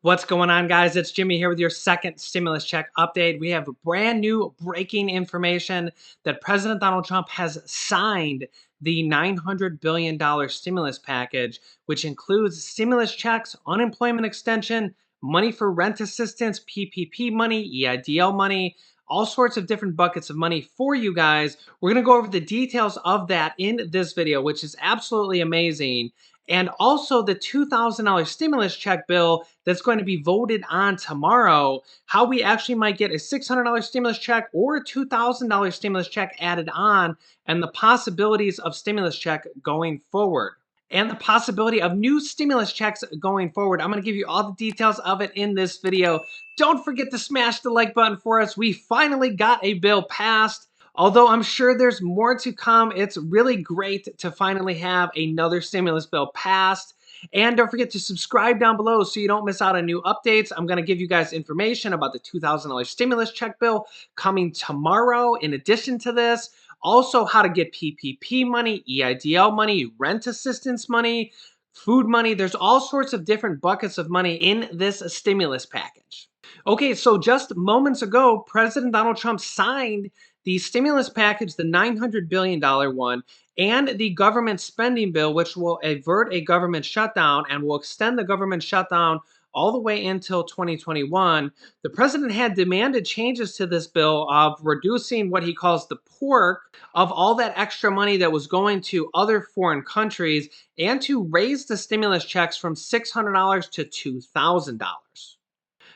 What's going on, guys? It's Jimmy here with your second stimulus check update. We have brand new breaking information that President Donald Trump has signed the $900 billion stimulus package, which includes stimulus checks, unemployment extension, money for rent assistance, PPP money, EIDL money, all sorts of different buckets of money for you guys. We're going to go over the details of that in this video, which is absolutely amazing. And also the $2,000 stimulus check bill that's going to be voted on tomorrow, how we actually might get a $600 stimulus check or a $2,000 stimulus check added on, and the possibilities of stimulus check going forward. And the possibility of new stimulus checks going forward. I'm going to give you all the details of it in this video. Don't forget to smash the like button for us. We finally got a bill passed. Although I'm sure there's more to come, it's really great to finally have another stimulus bill passed. And don't forget to subscribe down below so you don't miss out on new updates. I'm going to give you guys information about the $2,000 stimulus check bill coming tomorrow in addition to this. Also, how to get PPP money, EIDL money, rent assistance money, food money. There's all sorts of different buckets of money in this stimulus package. Okay, so just moments ago, President Donald Trump signed the stimulus package, the $900 billion one, and the government spending bill, which will avert a government shutdown and will extend the government shutdown all the way until 2021. The president had demanded changes to this bill of reducing what he calls the pork of all that extra money that was going to other foreign countries and to raise the stimulus checks from $600 to $2,000.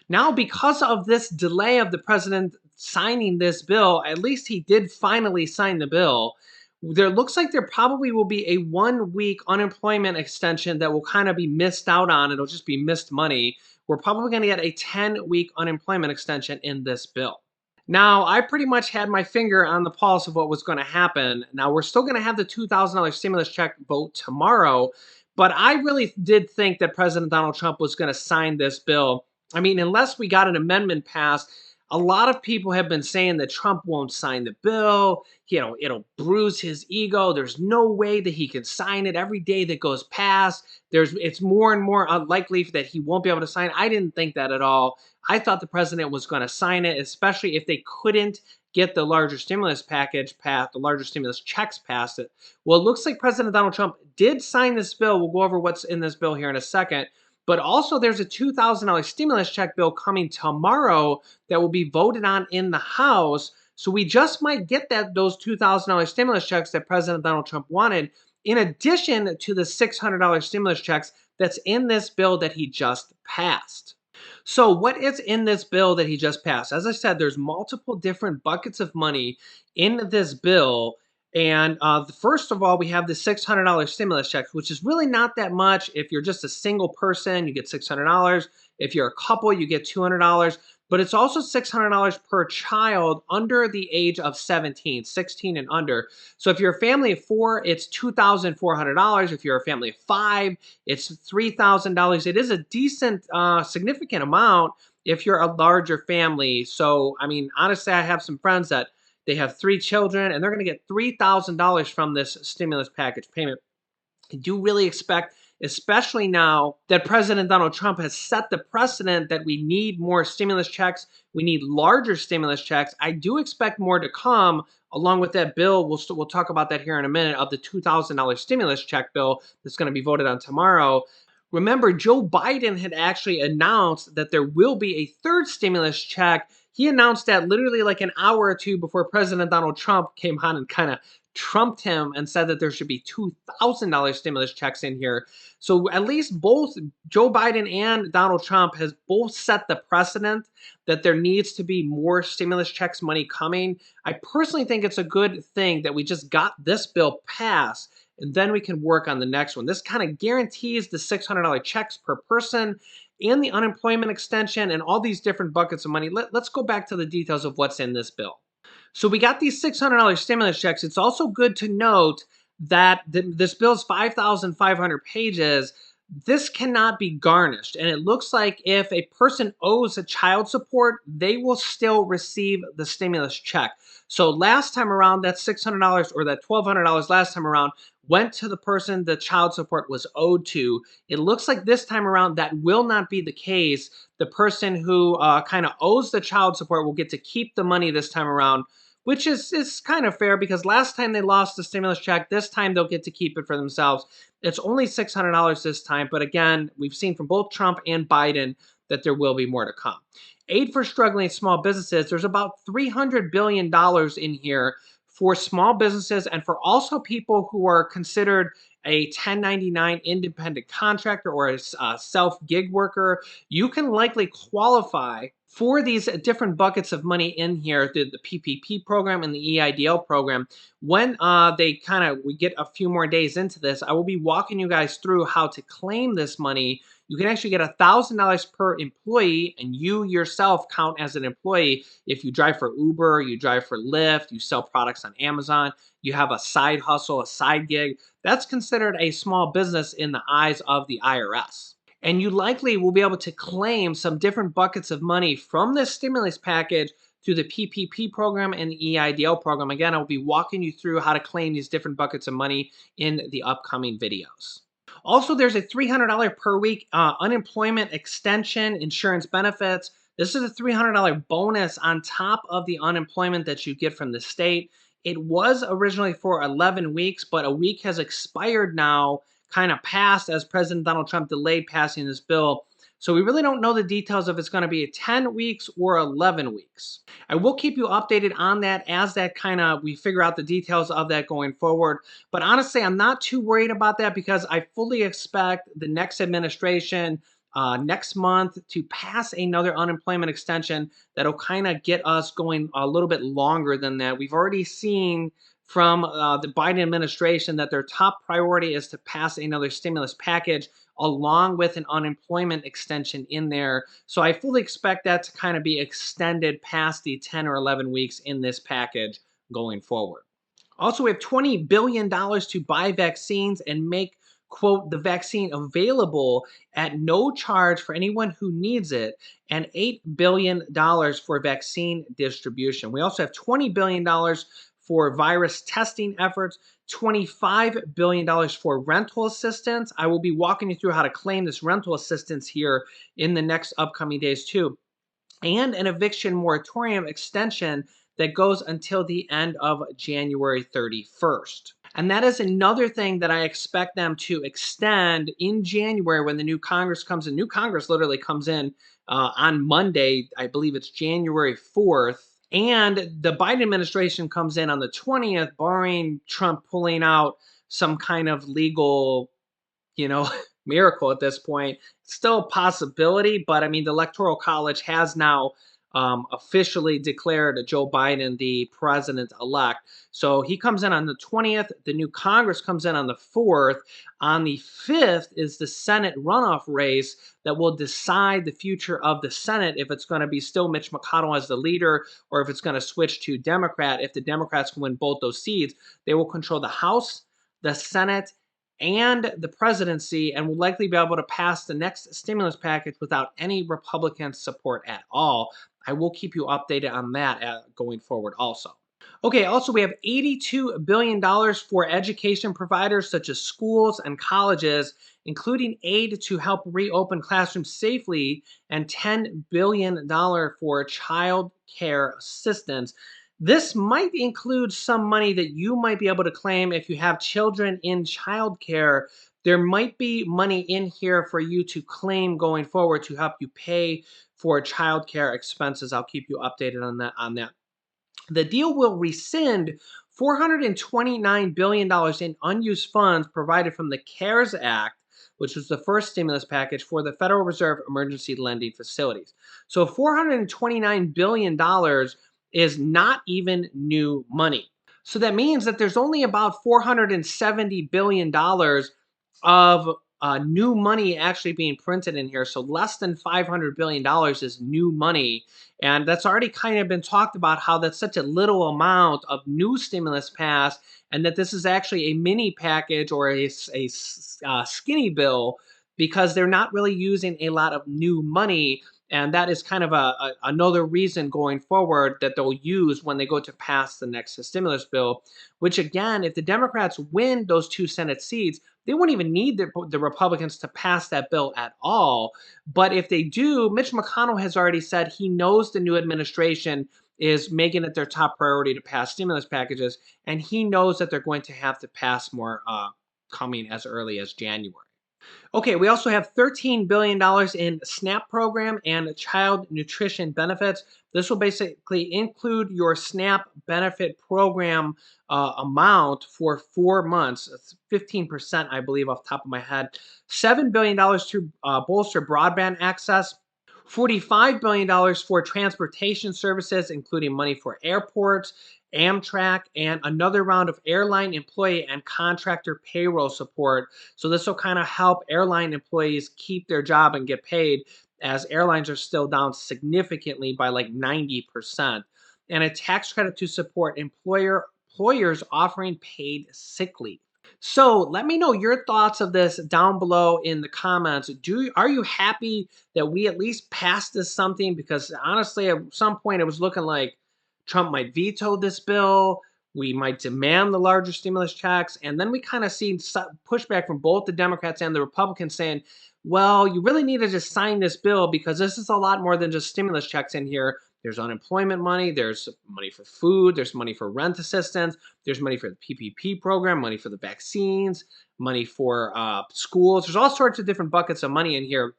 Now, because of this delay of the president signing this bill, at least he did finally sign the bill. There looks like there probably will be a 1-week unemployment extension that will kind of be missed out on. It'll just be missed money. We're probably going to get a 10-week unemployment extension in this bill. Now, I pretty much had my finger on the pulse of what was going to happen. Now, we're still going to have the $2,000 stimulus check vote tomorrow, but I really did think that President Donald Trump was going to sign this bill. I mean, unless we got an amendment passed, a lot of people have been saying that Trump won't sign the bill. It'll bruise his ego. There's no way that he can sign it. Every day that goes past, it's more and more unlikely that he won't be able to sign it. I didn't think that at all. I thought the president was going to sign it, especially if they couldn't get the larger stimulus package passed, the larger stimulus checks passed it. Well, it looks like President Donald Trump did sign this bill. We'll go over what's in this bill here in a second. But also there's a $2,000 stimulus check bill coming tomorrow that will be voted on in the House. So we just might get those $2,000 stimulus checks that President Donald Trump wanted, in addition to the $600 stimulus checks that's in this bill that he just passed. So what is in this bill that he just passed? As I said, there's multiple different buckets of money in this bill. And first of all, we have the $600 stimulus checks, which is really not that much. If you're just a single person, you get $600. If you're a couple, you get $200. But it's also $600 per child under the age of 17, 16 and under. So if you're a family of 4, it's $2,400. If you're a family of 5, it's $3,000. It is a decent, significant amount if you're a larger family. So, I mean, honestly, I have some friends that they have 3 children, and they're going to get $3,000 from this stimulus package payment. I do really expect, especially now that President Donald Trump has set the precedent that we need more stimulus checks, we need larger stimulus checks. I do expect more to come along with that bill. We'll talk about that here in a minute, of the $2,000 stimulus check bill that's going to be voted on tomorrow. Remember, Joe Biden had actually announced that there will be a third stimulus check. He announced that literally like an hour or two before President Donald Trump came on and kind of trumped him and said that there should be $2,000 stimulus checks in here. So at least both Joe Biden and Donald Trump has both set the precedent that there needs to be more stimulus checks money coming. I personally think it's a good thing that we just got this bill passed, and then we can work on the next one. This kind of guarantees the $600 checks per person and the unemployment extension and all these different buckets of money. Let's go back to the details of what's in this bill. So we got these $600 stimulus checks. It's also good to note that this bill's 5,500 pages. This cannot be garnished. And it looks like if a person owes a child support, they will still receive the stimulus check. So last time around, that $600 or that $1,200 last time around went to the person the child support was owed to. It looks like this time around that will not be the case. The person who kind of owes the child support will get to keep the money this time around, which is kind of fair because last time they lost the stimulus check, this time they'll get to keep it for themselves. It's only $600 this time, but again, we've seen from both Trump and Biden that there will be more to come. Aid for struggling small businesses, there's about $300 billion in here for small businesses and for also people who are considered a 1099 independent contractor or a self gig worker. You can likely qualify for these different buckets of money in here, the PPP program and the EIDL program. When we get a few more days into this, I will be walking you guys through how to claim this money. You can actually get $1,000 per employee, and you yourself count as an employee if you drive for Uber, you drive for Lyft, you sell products on Amazon, you have a side hustle, a side gig. That's considered a small business in the eyes of the IRS. And you likely will be able to claim some different buckets of money from this stimulus package through the PPP program and the EIDL program. Again, I will be walking you through how to claim these different buckets of money in the upcoming videos. Also, there's a $300 per week unemployment extension insurance benefits. This is a $300 bonus on top of the unemployment that you get from the state. It was originally for 11 weeks, but a week has expired now, kind of passed as President Donald Trump delayed passing this bill. So we really don't know the details if it's going to be 10 weeks or 11 weeks. I will keep you updated on that as that we figure out the details of that going forward. But honestly, I'm not too worried about that because I fully expect the next administration next month to pass another unemployment extension that'll kind of get us going a little bit longer than that. We've already seen from the Biden administration that their top priority is to pass another stimulus package along with an unemployment extension in there. So I fully expect that to kind of be extended past the 10 or 11 weeks in this package going forward. Also, we have $20 billion to buy vaccines and make, quote, the vaccine available at no charge for anyone who needs it, and $8 billion for vaccine distribution. We also have $20 billion for virus testing efforts, $25 billion for rental assistance. I will be walking you through how to claim this rental assistance here in the next upcoming days too. And an eviction moratorium extension that goes until the end of January 31st. And that is another thing that I expect them to extend in January when the new Congress comes in. New Congress literally comes in on Monday. I believe it's January 4th. And the Biden administration comes in on the 20th, barring Trump pulling out some kind of legal, miracle at this point. Still a possibility, but I mean, the Electoral College has now officially declared Joe Biden the president-elect. So he comes in on the 20th. The new Congress comes in on the 4th. On the 5th is the Senate runoff race that will decide the future of the Senate, if it's going to be still Mitch McConnell as the leader or if it's going to switch to Democrat. If the Democrats can win both those seats, they will control the House, the Senate, and the presidency, and will likely be able to pass the next stimulus package without any Republican support at all. I will keep you updated on that going forward also. Okay, also we have $82 billion for education providers such as schools and colleges, including aid to help reopen classrooms safely, and $10 billion for child care assistance. This might include some money that you might be able to claim if you have children in childcare. There might be money in here for you to claim going forward to help you pay for childcare expenses. I'll keep you updated on that. The deal will rescind $429 billion in unused funds provided from the CARES Act, which was the first stimulus package for the Federal Reserve emergency lending facilities. So $429 billion is not even new money. So that means that there's only about $470 billion of new money actually being printed in here. So less than $500 billion is new money. And that's already kind of been talked about how that's such a little amount of new stimulus passed, and that this is actually a mini package or a skinny bill because they're not really using a lot of new money. And that is kind of another reason going forward that they'll use when they go to pass the next stimulus bill, which again, if the Democrats win those 2 Senate seats, they won't even need the Republicans to pass that bill at all. But if they do, Mitch McConnell has already said he knows the new administration is making it their top priority to pass stimulus packages, and he knows that they're going to have to pass more coming as early as January. Okay, we also have $13 billion in SNAP program and child nutrition benefits. This will basically include your SNAP benefit program amount for 4 months. It's 15%, I believe, off the top of my head. $7 billion to bolster broadband access. $45 billion for transportation services, including money for airports, Amtrak, and another round of airline employee and contractor payroll support. So this will kind of help airline employees keep their job and get paid, as airlines are still down significantly by like 90%. And a tax credit to support employers offering paid sick leave. So let me know your thoughts of this down below in the comments. Are you happy that we at least passed this something? Because honestly, at some point it was looking like Trump might veto this bill. We might demand the larger stimulus checks. And then we kind of see pushback from both the Democrats and the Republicans saying, well, you really need to just sign this bill because this is a lot more than just stimulus checks in here. There's unemployment money, there's money for food, there's money for rent assistance, there's money for the PPP program, money for the vaccines, money for schools. There's all sorts of different buckets of money in here.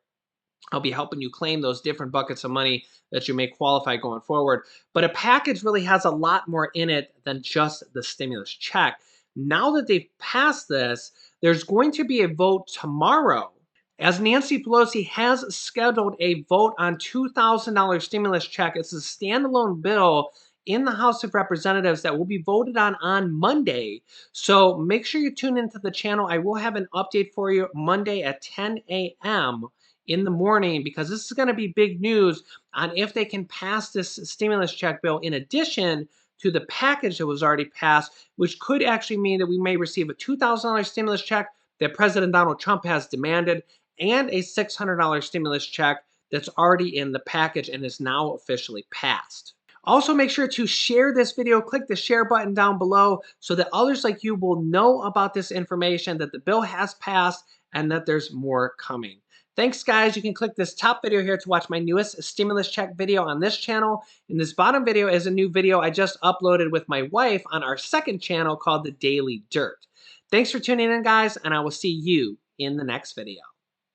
I'll be helping you claim those different buckets of money that you may qualify going forward. But a package really has a lot more in it than just the stimulus check. Now that they've passed this, there's going to be a vote tomorrow, as Nancy Pelosi has scheduled a vote on $2,000 stimulus check. It's a standalone bill in the House of Representatives that will be voted on Monday. So make sure you tune into the channel. I will have an update for you Monday at 10 a.m. in the morning, because this is going to be big news on if they can pass this stimulus check bill in addition to the package that was already passed, which could actually mean that we may receive a $2,000 stimulus check that President Donald Trump has demanded, and a $600 stimulus check that's already in the package and is now officially passed. Also, make sure to share this video. Click the share button down below so that others like you will know about this information, that the bill has passed and that there's more coming. Thanks, guys. You can click this top video here to watch my newest stimulus check video on this channel. And this bottom video is a new video I just uploaded with my wife on our second channel called The Daily Dirt. Thanks for tuning in, guys, and I will see you in the next video.